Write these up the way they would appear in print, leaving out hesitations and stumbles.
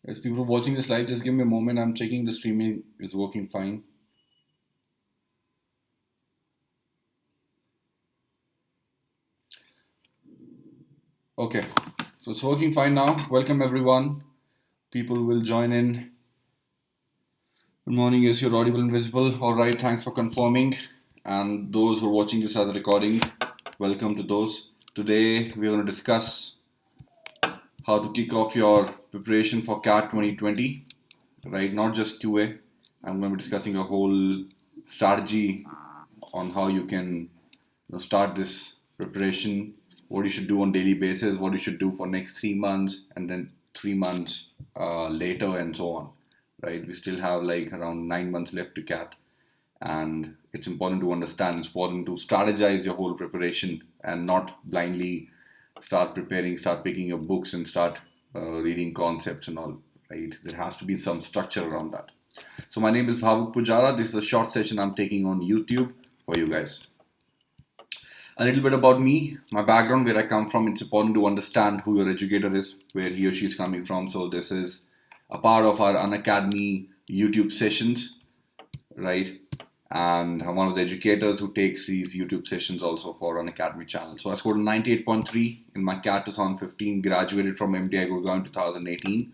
As people watching the slide, just give me a moment. I'm checking the streaming is working fine. Okay, so it's working fine now. Welcome everyone. People will join in. Good morning. Yes, you're audible and visible. All right, thanks for confirming. And those who are watching this as a recording, welcome to those. Today we're going to discuss how to kick off your preparation for CAT 2020, right? Not just QA. I'm going to be discussing a whole strategy on how you can start this preparation, what you should do on daily basis, what you should do for next 3 months, and then 3 months later, and so on. Right? We still have like around 9 months left to CAT, and it's important to understand. It's important to strategize your whole preparation and not blindly start preparing, start picking your books, and start reading concepts and all. Right? There has to be some structure around that. So my name is Bhavuk Pujara. This is a short session I'm taking on YouTube for you guys. A little bit about me, my background, where I come from. It's important to understand who your educator is, where he or she is coming from. So this is a part of our Unacademy YouTube sessions, right? And I'm one of the educators who takes these YouTube sessions also for Unacademy channel. So I scored 98.3 in my CAT 2015, graduated from MDI Gurgaon in 2018.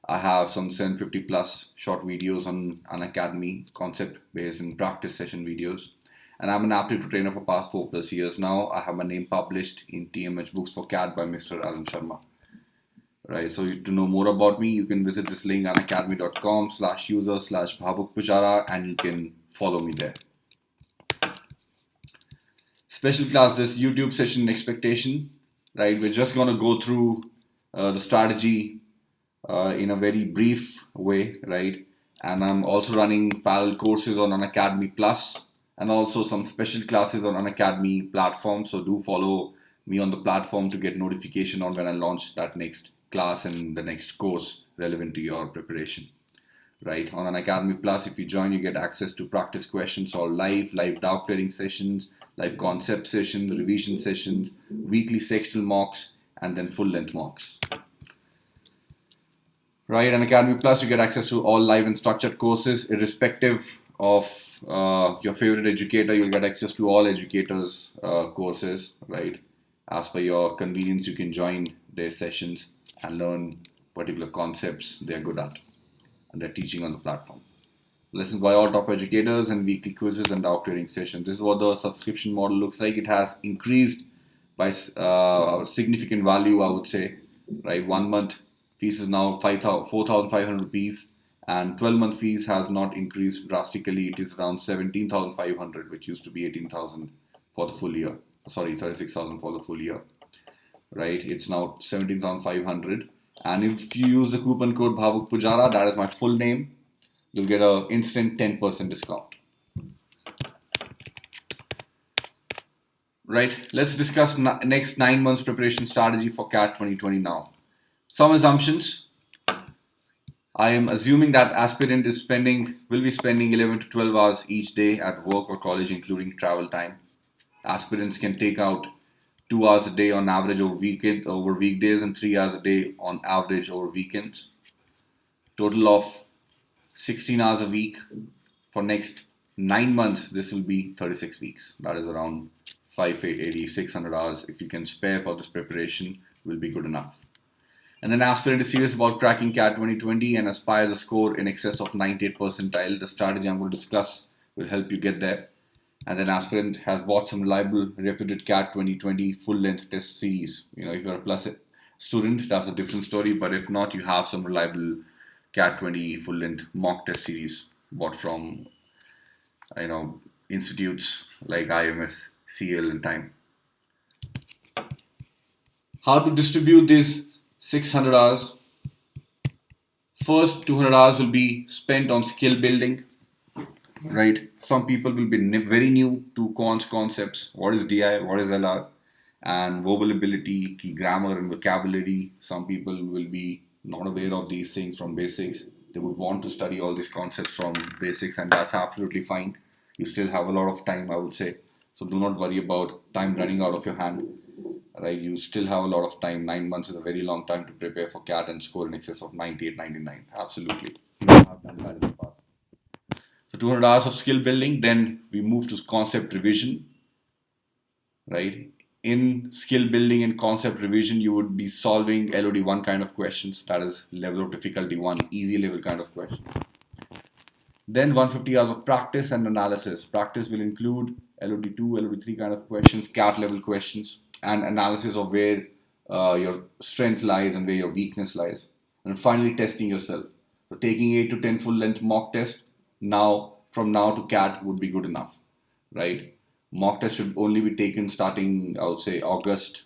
I have some 750 plus short videos on Unacademy, concept based and practice session videos. And I'm an aptitude trainer for past 4+ years now. I have my name published in TMH Books for CAT by Mr. Arun Sharma. Right, so to know more about me, you can visit this link unacademy.com/user/Bhavuk Pujara, and you can follow me there. Special class, this YouTube session expectation, right? We're just going to go through the strategy in a very brief way, right? And I'm also running parallel courses on Unacademy PLUS, and also some special classes on Unacademy platform. So do follow me on the platform to get notification on when I launch that next class and the next course relevant to your preparation. Right, on Unacademy Plus, if you join, you get access to practice questions or live doubt clearing sessions, live concept sessions, revision sessions, weekly sectional mocks, and then full length mocks. Right, on Unacademy Plus, you get access to all live and structured courses, irrespective of your favorite educator. You'll get access to all educators' courses, right? As per your convenience, you can join their sessions and learn particular concepts they're good at and they're teaching on the platform. Lessons by all top educators and weekly quizzes and doubt clearing sessions. This is what the subscription model looks like. It has increased by significant value, I would say. Right, 1 month fees is now 4,500 rupees, and 12-month fees has not increased drastically. It is around 17,500, which used to be 18,000 for the full year. Sorry, 36,000 for the full year. Right, it's now 17,500. And if you use the coupon code Bhavuk Pujara, that is my full name, you'll get an instant 10% discount. Right, let's discuss next 9 months preparation strategy for CAT 2020 now. Some assumptions. I am assuming that aspirant will be spending 11 to 12 hours each day at work or college, including travel time. Aspirants can take out 2 hours a day on average over weekdays, and 3 hours a day on average over weekends. Total of 16 hours a week for next 9 months. This will be 36 weeks. That is around 580, 600 hours. If you can spare for this preparation, will be good enough. And then aspirant is serious about cracking CAT 2020 and aspires a score in excess of 98 percentile. The strategy I'm going to discuss will help you get there. And then aspirant has bought some reliable, reputed CAT 2020 full-length test series. If you're a plus student, that's a different story. But if not, you have some reliable CAT 20 full-length mock test series bought from, institutes like IMS, CL, and Time. How to distribute these 600 hours? First 200 hours will be spent on skill building, right? Some people will be very new to concepts. What is DI? What is LR? And verbal ability, key grammar and vocabulary. Some people will be not aware of these things from basics. They would want to study all these concepts from basics, and that's absolutely fine. You still have a lot of time, I would say. So do not worry about time running out of your hand. Right, you still have a lot of time. 9 months is a very long time to prepare for CAT and score in excess of 98, 99. Absolutely. You have done that in the past. So 200 hours of skill building. Then we move to concept revision. Right. In skill building and concept revision, you would be solving LOD 1 kind of questions. That is level of difficulty 1, easy level kind of question. Then 150 hours of practice and analysis. Practice will include LOD 2, LOD 3 kind of questions, CAT level questions, and analysis of where your strength lies and where your weakness lies. And finally, testing yourself. So taking 8 to 10 full-length mock test from now to CAT would be good enough, right? Mock test should only be taken starting, I would say, August,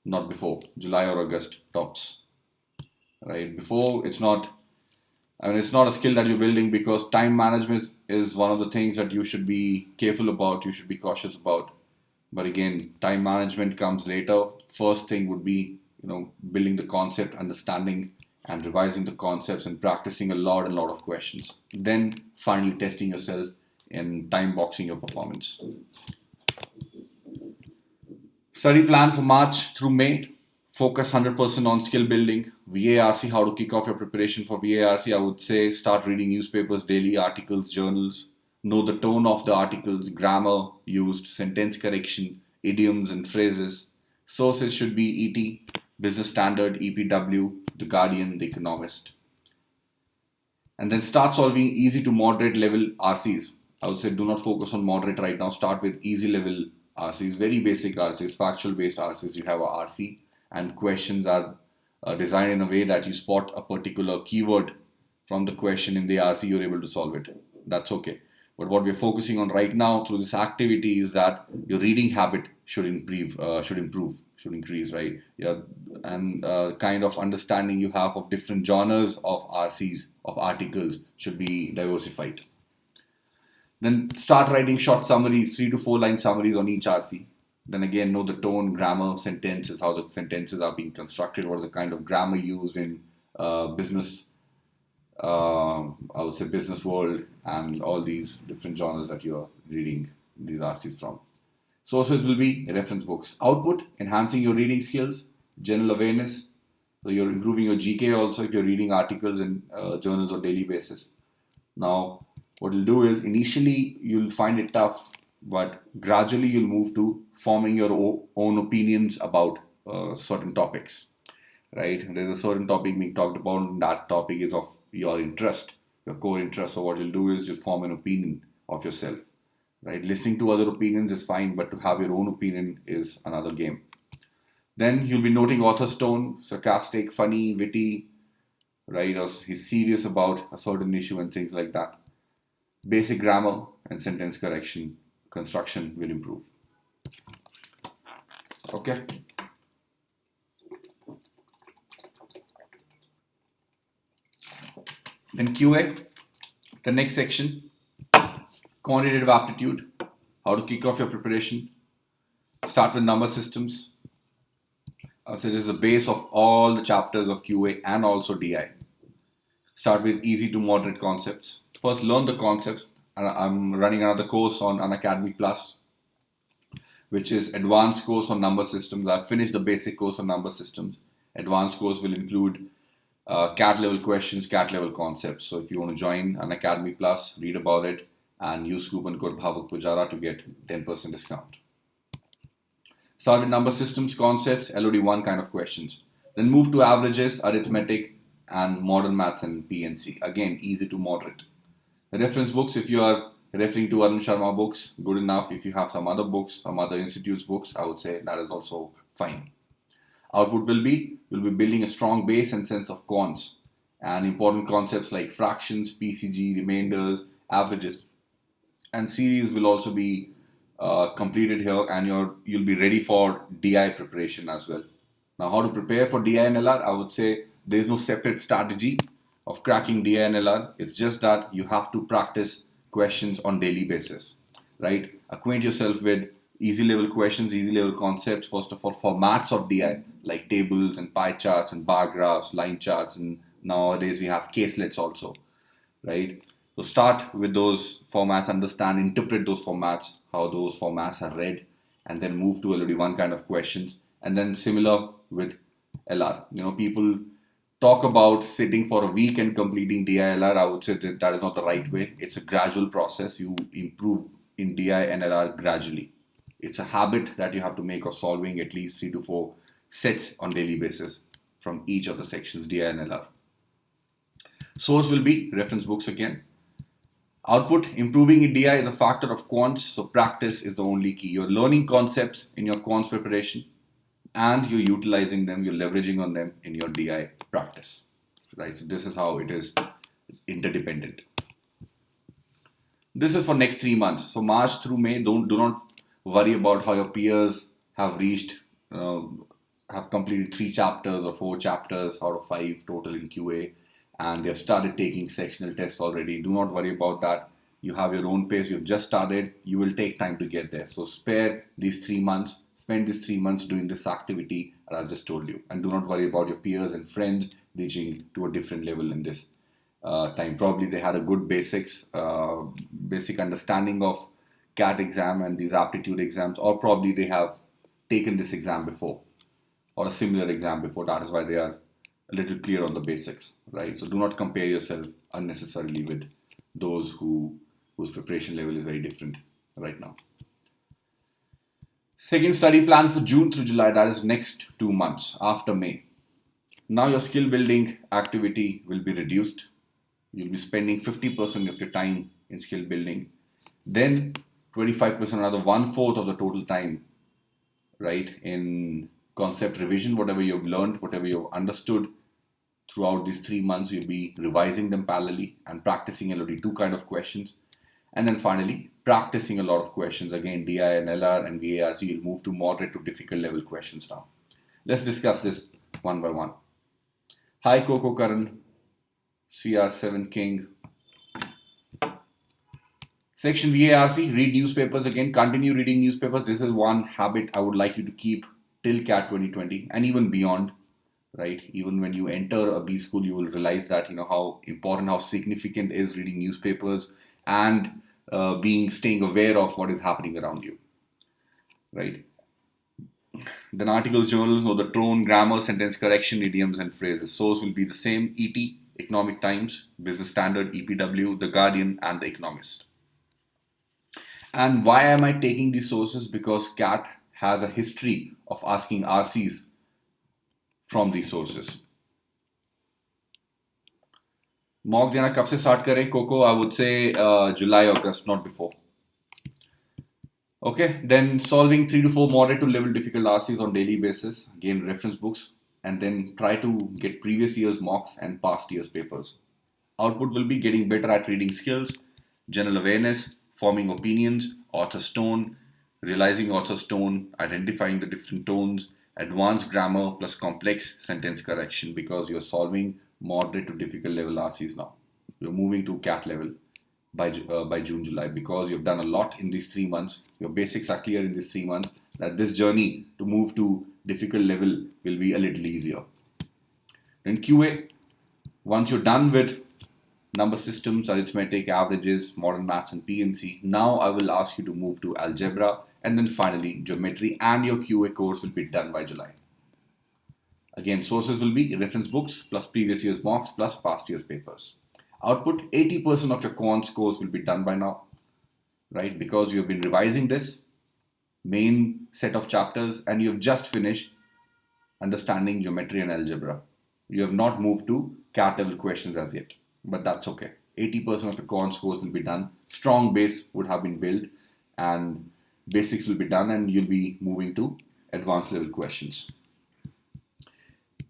not before, July or August tops, right? Before, it's not a skill that you're building, because time management is one of the things that you should be careful about, you should be cautious about. But again, time management comes later. First thing would be, building the concept, understanding and revising the concepts and practicing a lot of questions. Then finally testing yourself and time boxing your performance. Study plan for March through May. Focus 100% on skill building. VARC, how to kick off your preparation for VARC. I would say start reading newspapers, daily articles, journals. Know the tone of the articles, grammar used, sentence correction, idioms and phrases. Sources should be ET, Business Standard, EPW, The Guardian, The Economist. And then start solving easy to moderate level RCs. I would say do not focus on moderate right now. Start with easy level RCs, very basic RCs, factual based RCs. You have a RC and questions are designed in a way that you spot a particular keyword from the question in the RC, you're able to solve it. That's okay. But what we're focusing on right now through this activity is that your reading habit should increase, right? Yeah, and kind of understanding you have of different genres of RCs, of articles, should be diversified. Then start writing short summaries, 3 to 4 line summaries on each RC. Then again, know the tone, grammar, sentences, how the sentences are being constructed, what is the kind of grammar used in business, I would say business world, and all these different genres that you're reading these RCs from. Sources will be reference books. Output, enhancing your reading skills, general awareness. So you're improving your GK also if you're reading articles in journals on daily basis. Now, what you'll do is initially you'll find it tough, but gradually you'll move to forming your own opinions about certain topics, right? There's a certain topic being talked about, and that topic is of your interest, your core interest. So what you'll do is you'll form an opinion of yourself, right? Listening to other opinions is fine, but to have your own opinion is another game. Then you'll be noting author's tone, sarcastic, funny, witty, right? Or he's serious about a certain issue and things like that. Basic grammar and sentence correction, construction will improve. Okay. Then QA, the next section, quantitative aptitude, how to kick off your preparation. Start with number systems. So it is the base of all the chapters of QA and also DI. Start with easy to moderate concepts. First, learn the concepts. I'm running another course on Unacademy PLUS. which is advanced course on number systems. I've finished the basic course on number systems. Advanced course will include CAT level questions, CAT level concepts. So if you want to join Unacademy PLUS, read about it and use coupon code Bhavuk Pujara to get 10% discount. Start with number systems, concepts, LOD1 kind of questions. Then move to averages, arithmetic, and modern maths and PNC. Again, easy to moderate. Reference books, if you are referring to Arun Sharma books, good enough. If you have some other books, some other institutes books, I would say that is also fine. Output will be building a strong base and sense of quants and important concepts like fractions, PCG, remainders, averages, and series will also be completed here, and you'll be ready for DI preparation as well. Now, how to prepare for DI and LR? I would say there is no separate strategy of cracking DI and LR. It's just that you have to practice questions on daily basis, right? Acquaint yourself with easy level questions, easy level concepts. First of all, formats of DI like tables and pie charts and bar graphs, line charts, and nowadays we have caselets also, right? So start with those formats, understand, interpret those formats, how those formats are read, and then move to LOD1 kind of questions. And then similar with LR. People talk about sitting for a week and completing DI-LR. I would say that is not the right way. It's a gradual process. You improve in DI and LR gradually. It's a habit that you have to make of solving at least 3 to 4 sets on daily basis from each of the sections, DI and LR. Source will be reference books again. Output, improving in DI is a factor of quants, so practice is the only key. You're learning concepts in your quants preparation and you're utilizing them, you're leveraging on them in your DI practice, right? So this is how it is interdependent. This is for next 3 months. So March through May, do not worry about how your peers have reached, have completed 3 chapters or 4 chapters out of 5 total in QA, and they have started taking sectional tests already. Do not worry about that. You have your own pace. You've just started. You will take time to get there. So spare these 3 months. Spend these 3 months doing this activity that I've just told you. And do not worry about your peers and friends reaching to a different level in this time. Probably they had a good basic understanding of CAT exam and these aptitude exams, or probably they have taken this exam before or a similar exam before. That is why they are a little clear on the basics, right? So do not compare yourself unnecessarily with those whose preparation level is very different right now. Second study plan for June through July, that is next 2 months after May. Now your skill building activity will be reduced. You'll be spending 50% of your time in skill building. Then 25%, another 1/4 of the total time, right, in concept revision, whatever you've learned, whatever you've understood throughout these 3 months, you'll be revising them parallelly and practicing LOD2 kind of questions. And then finally, practicing a lot of questions. Again, DI and LR and VARC, you'll move to moderate to difficult level questions now. Let's discuss this one by one. Hi, Coco Karan, CR7 King. Section VARC, read newspapers again. Continue reading newspapers. This is one habit I would like you to keep till CAT 2020 and even beyond. Right? Even when you enter a B school, you will realize that how important, how significant is reading newspapers and staying aware of what is happening around you. Right? Then articles, journals, know the tone, grammar, sentence correction, idioms, and phrases. Source will be the same: ET, Economic Times, Business Standard, EPW, The Guardian, and The Economist. And why am I taking these sources? Because CAT has a history of asking RCs from these sources. Mock देना कब से start करें? Coco, I would say July, August, not before. Okay, then solving 3 to 4 moderate to level difficult RCs on daily basis. Again, reference books, and then try to get previous year's mocks and past year's papers. Output will be getting better at reading skills, general awareness, forming opinions, author's tone, realizing author's tone, identifying the different tones, advanced grammar plus complex sentence correction, because you're solving moderate to difficult level RCs now. You're moving to CAT level by June, July, because you've done a lot in these 3 months. Your basics are clear in these 3 months, that this journey to move to difficult level will be a little easier. Then QA, once you're done with number systems, arithmetic, averages, modern maths, and PNC, now I will ask you to move to algebra And then finally, geometry and your QA course will be done by July. Again, sources will be reference books plus previous year's mocks plus past year's papers. Output, 80% of your quants course will be done by now, right? Because you have been revising this main set of chapters and you have just finished understanding geometry and algebra. You have not moved to CAT level questions as yet, but that's okay. 80% of the quants course will be done. Strong base would have been built and basics will be done and you'll be moving to advanced level questions.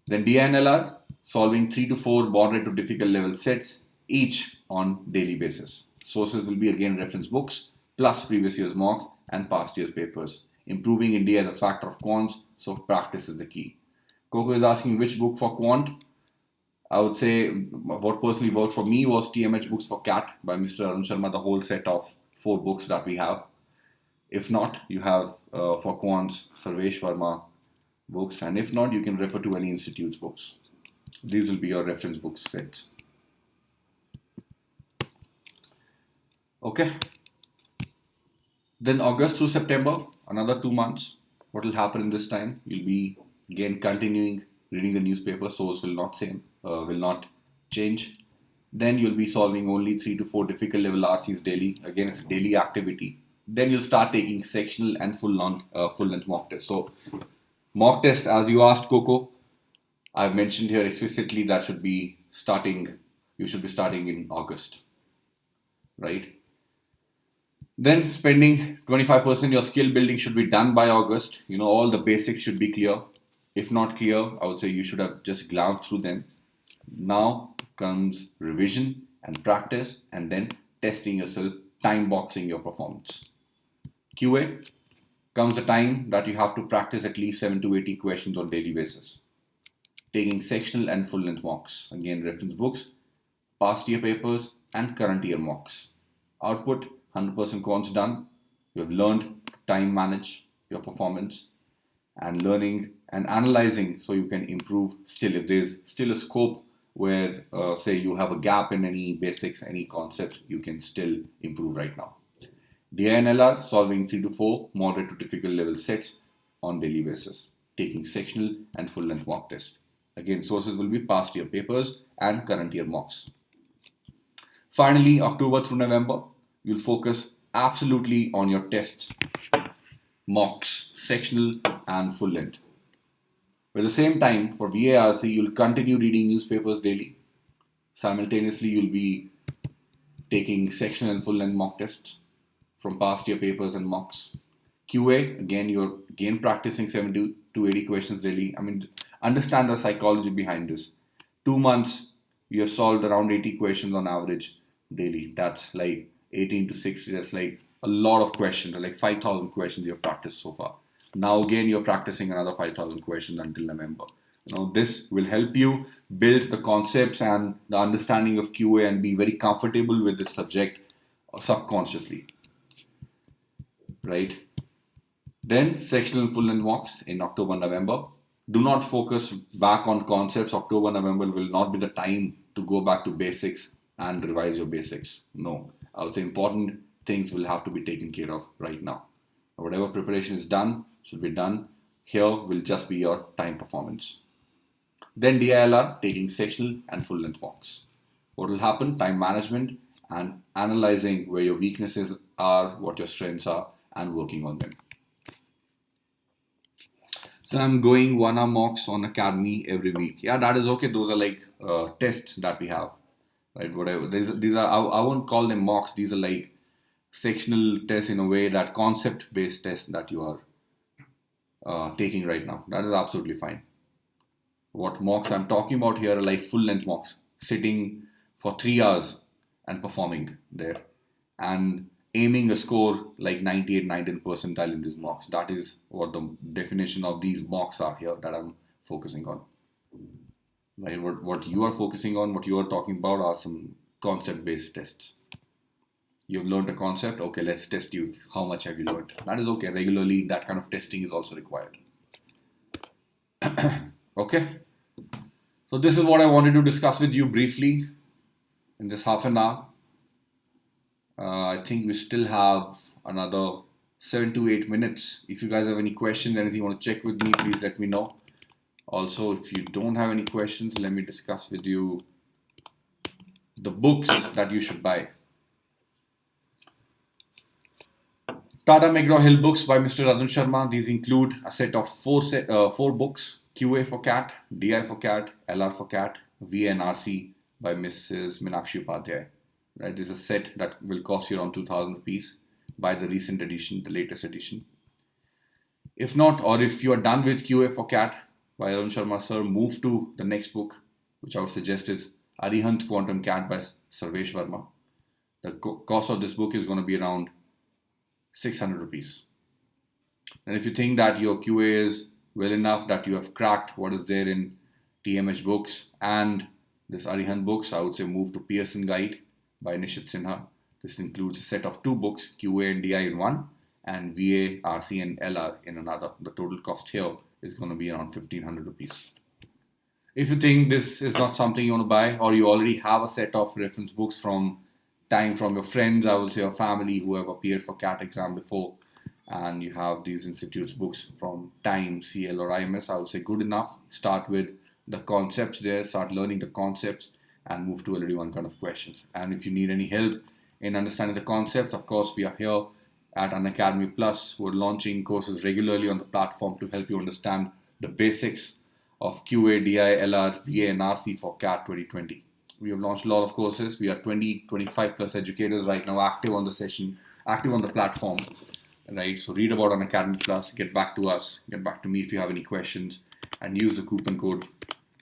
Then DNLR, solving 3 to 4 moderate to difficult level sets, each on daily basis. Sources will be again reference books, plus previous year's mocks and past year's papers. Improving India as a factor of quants, so practice is the key. Coco is asking which book for quant. I would say what personally worked for me was TMH Books for CAT by Mr. Arun Sharma, the whole set of 4 books that we have. If not, you have for quants, Sarvesh Verma books, and if not, you can refer to any institute's books. These will be your reference book sets. Okay. Then August through September, another 2 months. What will happen in this time? You'll be again continuing reading the newspaper, source will not change. Then you'll be solving only 3 to 4 difficult level RCs daily. Again, it's a daily activity. Then you'll start taking sectional and full-length mock tests. So mock test, as you asked Coco, I've mentioned here explicitly that you should be starting in August, right? Then spending 25% your skill building should be done by August. All the basics should be clear. If not clear, I would say you should have just glanced through them. Now comes revision and practice and then testing yourself, time boxing your performance. QA comes a time that you have to practice at least 7 to 80 questions on daily basis. Taking sectional and full-length mocks. Again, reference books, past year papers and current year mocks. Output, 100% quants done. You have learned to time manage your performance and learning and analyzing so you can improve still. If there's still a scope where, say, you have a gap in any basics, any concept, you can still improve right now. DINLR, solving 3 to 4 moderate to difficult level sets on daily basis. Taking sectional and full-length mock test. Again, sources will be past year papers and current year mocks. Finally, October through November, you'll focus absolutely on your tests, mocks, sectional and full length. At the same time, for VARC, you'll continue reading newspapers daily. Simultaneously, you'll be taking sectional and full length mock tests from past year papers and mocks. QA, again, you're practicing 70 to 80 questions daily. Understand the psychology behind this. 2 months, you have solved around 80 questions on average daily. That's like 18 to 60. That's like a lot of questions, like 5,000 questions you have practiced so far. Now again, you're practicing another 5,000 questions until November. This will help you build the concepts and the understanding of QA and be very comfortable with this subject subconsciously, right? Then sectional and full-length mocks in October, November. Do not focus back on concepts. October, November will not be the time to go back to basics and revise your basics. No, I would say important things will have to be taken care of right now. Whatever preparation is done should be done. Here will just be your time performance. Then DILR, taking sectional and full-length mocks. What will happen? Time management and analyzing where your weaknesses are, what your strengths are, and working on them. So I'm going 1 hour mocks on Academy every week. Yeah, that is okay. Those are like tests that we have, right? Whatever. These are I won't call them mocks. These are like sectional tests in a way, that concept-based test that you are taking right now. That is absolutely fine. What mocks I'm talking about here are like full-length mocks, sitting for 3 hours and performing there and aiming a score like 98, 99 percentile in these mocks. That is what the definition of these mocks are here that I'm focusing on. Right? What you are focusing on, what you are talking about are some concept-based tests. You've learned a concept, okay, let's test you. How much have you learned? That is okay. Regularly, that kind of testing is also required. Okay. So this is what I wanted to discuss with you briefly in this half an hour. I think we still have another 7 to 8 minutes. If you guys have any questions, anything you want to check with me, please let me know. Also, if you don't have any questions, let me discuss with you the books that you should buy. Tata McGraw-Hill books by Mr. Arun Sharma. These include a set of four books: QA for CAT, DI for CAT, LR for CAT, VA and RC by Mrs. Meenakshi Upadhyay. Right, this is a set that will cost you around 2,000 rupees. Buy the recent edition, the latest edition. If not, or if you are done with QA for CAT by Arun Sharma sir, move to the next book, which I would suggest is Arihant Quantum CAT by Sarvesh Verma. The cost of this book is going to be around 600 rupees. And if you think that your QA is well enough, that you have cracked what is there in TMH books and this Arihant books, I would say move to Pearson Guide by Nishit Sinha. This includes a set of two books, QA and DI in one, and VA, RC and LR in another. The total cost here is going to be around 1,500 rupees. If you think this is not something you want to buy, or you already have a set of reference books from your friends, I would say, or family who have appeared for CAT exam before, and you have these institutes books from Time, CL or IMS, I would say good enough. Start with the concepts there, start learning the concepts and move to LD1 kind of questions. And if you need any help in understanding the concepts, of course, we are here at Unacademy PLUS. We're launching courses regularly on the platform to help you understand the basics of QA, DI, LR, VA and RC for CAT 2020. We have launched a lot of courses. We are 25 plus educators right now active on the session, active on the platform, right? So read about Unacademy Plus, get back to us, get back to me if you have any questions, and use the coupon code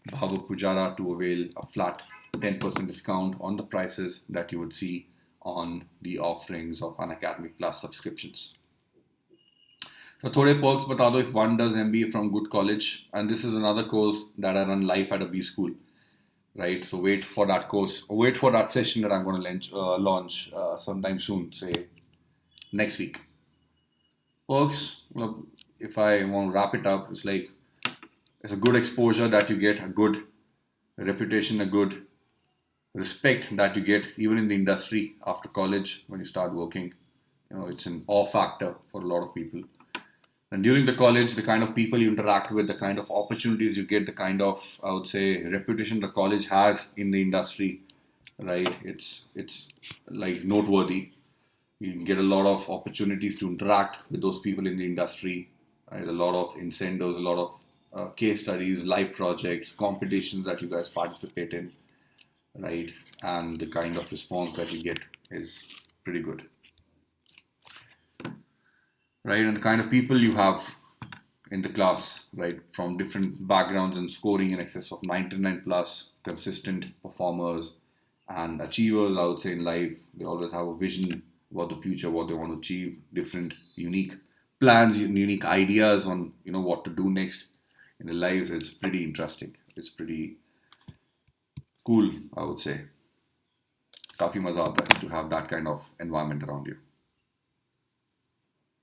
Bhavuk Pujara to avail a flat 10% discount on the prices that you would see on the offerings of Unacademy Plus subscriptions. So थोड़े perks बता दो if one does MBA from good college, and this is another course that I run live at a B school. Right, so wait for that course, wait for that session that I'm going to launch sometime soon, say next week. Perks, if I want to wrap it up, it's like it's a good exposure that you get, a good reputation, a good respect that you get even in the industry after college when you start working. It's an awe factor for a lot of people. And during the college, the kind of people you interact with, the kind of opportunities you get, the kind of, I would say, reputation the college has in the industry, right? It's like noteworthy. You can get a lot of opportunities to interact with those people in the industry, right? A lot of incentives, a lot of case studies, live projects, competitions that you guys participate in, right? And the kind of response that you get is pretty good. Right, and the kind of people you have in the class, right, from different backgrounds and scoring in excess of 99 plus, consistent performers and achievers, I would say, in life. They always have a vision about the future, what they want to achieve, different unique plans, unique ideas on, what to do next in their lives. It's pretty interesting. It's pretty cool, I would say. Kafi maza aata hai to have that kind of environment around you.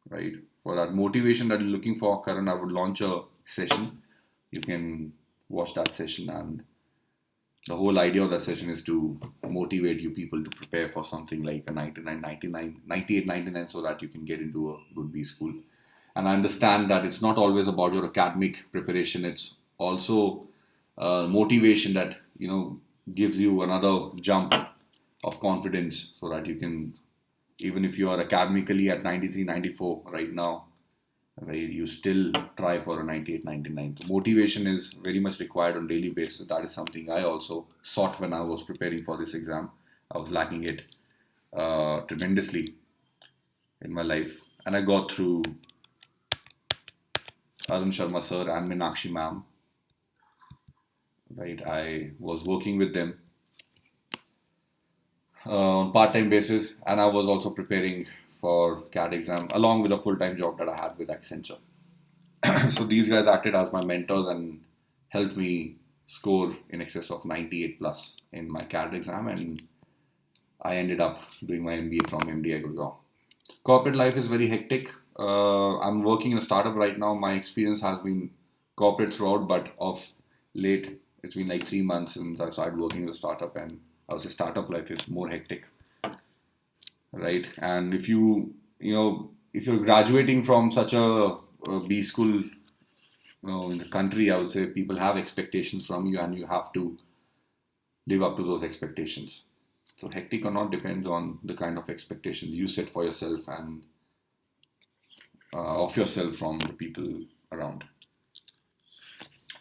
Right, for that motivation that you're looking for, Karan, I would launch a session. You can watch that session, and the whole idea of that session is to motivate you people to prepare for something like a 98, 99, so that you can get into a good B school. And I understand that it's not always about your academic preparation. It's also motivation that, gives you another jump of confidence so that you can, even if you are academically at 93, 94 right now, right, you still try for a 98, 99. So motivation is very much required on a daily basis. That is something I also sought when I was preparing for this exam. I was lacking it tremendously in my life. And I got through Arun Sharma sir and Meenakshi ma'am. Right, I was working with them on part-time basis, and I was also preparing for CAT exam along with a full-time job that I had with Accenture. So these guys acted as my mentors and helped me score in excess of 98 plus in my CAT exam, and I ended up doing my MBA from MDI Gurgaon. Corporate life is very hectic. I'm working in a startup right now. My experience has been corporate throughout, but of late, it's been like 3 months since I started working in a startup, and I would say startup life is more hectic, right? And if if you're graduating from such a B school, in the country, I would say people have expectations from you, and you have to live up to those expectations. So hectic or not depends on the kind of expectations you set for yourself and of yourself from the people around.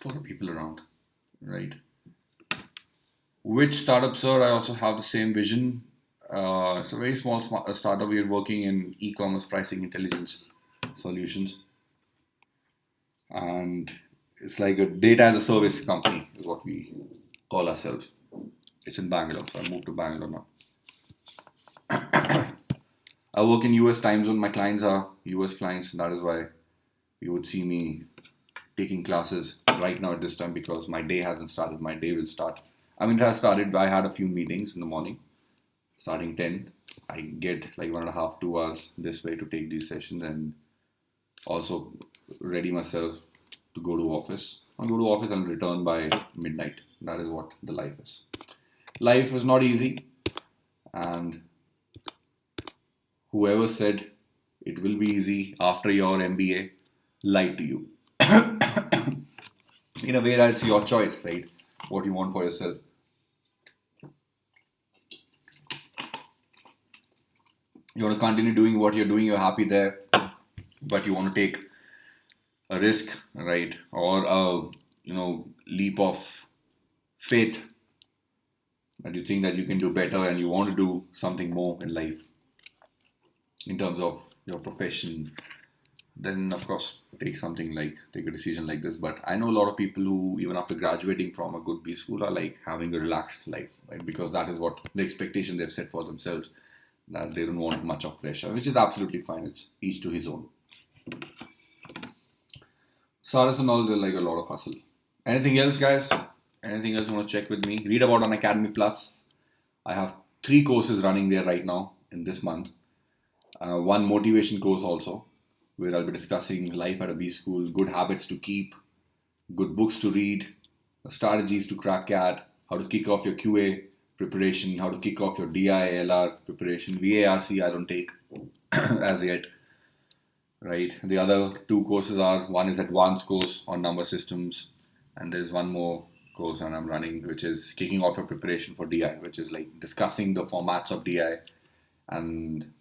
For the people around, right? Which startup, sir? I also have the same vision. It's a very small startup. We're working in e-commerce pricing intelligence solutions, and it's like a data as a service company is what we call ourselves. It's in Bangalore, so I moved to Bangalore now. I work in US time zone. My clients are US clients, and that is why you would see me taking classes right now at this time, because my day hasn't started. My day will start. I mean, it has started. I had a few meetings in the morning, starting 10. I get like 1.5, 2 hours this way to take these sessions and also ready myself to go to office. I'll go to office and return by midnight. That is what the life is. Life is not easy, and whoever said it will be easy after your MBA lied to you. In a way, that's your choice, right? What you want for yourself. You want to continue doing what you're doing, you're happy there, but you want to take a risk, right? Or a leap of faith that you think that you can do better and you want to do something more in life in terms of your profession, then of course take a decision like this. But I know a lot of people who, even after graduating from a good B school, are like having a relaxed life, right? Because that is what the expectation they've set for themselves, that they don't want much of pressure, which is absolutely fine. It's each to his own. Saras and all, they're like a lot of hustle. Anything else, guys? Anything else you want to check with me? Read about Unacademy PLUS. I have 3 courses running there right now in this month. One motivation course also, where I'll be discussing life at a B school, good habits to keep, good books to read, strategies to crack CAT, how to kick off your QA preparation, how to kick off your DI/LR preparation. VARC I don't take as yet, right? The other 2 courses are, one is advanced course on number systems, and there's one more course and I'm running, which is kicking off your preparation for DI, which is like discussing the formats of DI and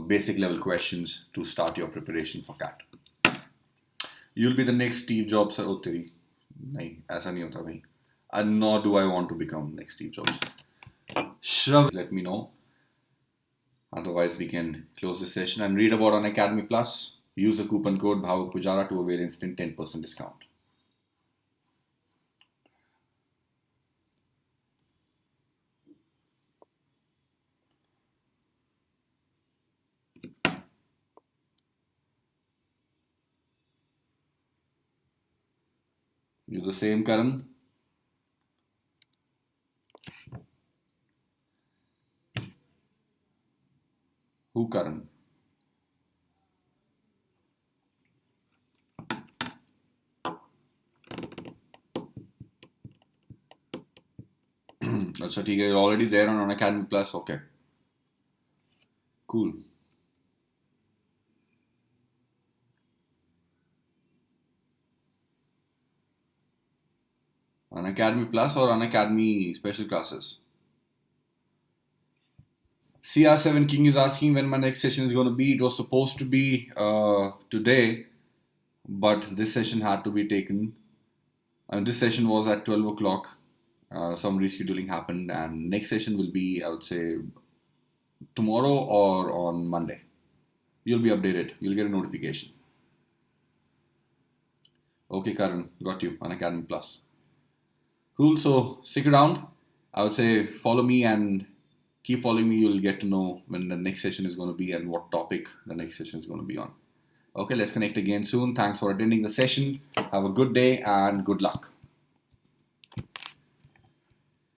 basic level questions to start your preparation for CAT. You'll be the next Steve Jobs, sir. Oh, teri. Nahi, aisa nahi hota bhai. And nor do I want to become next Steve Jobs. Shrav, let me know. Otherwise, we can close this session and read about Unacademy PLUS. Use the coupon code Bhavuk Pujara to avail instant 10% discount. You the same, Karan? Who, Karan? Achha, theek hai, you're already there on Unacademy PLUS. Okay. Cool. Unacademy PLUS or Unacademy special classes? CR7 King is asking when my next session is going to be. It was supposed to be today, but this session had to be taken. This session was at 12 o'clock. Some rescheduling happened, and next session will be, I would say, tomorrow or on Monday. You'll be updated. You'll get a notification. Okay, Karan, got you. Unacademy PLUS. Cool. So stick around. I would say follow me and keep following me. You'll get to know when the next session is going to be and what topic the next session is going to be on. Okay, let's connect again soon. Thanks for attending the session. Have a good day and good luck.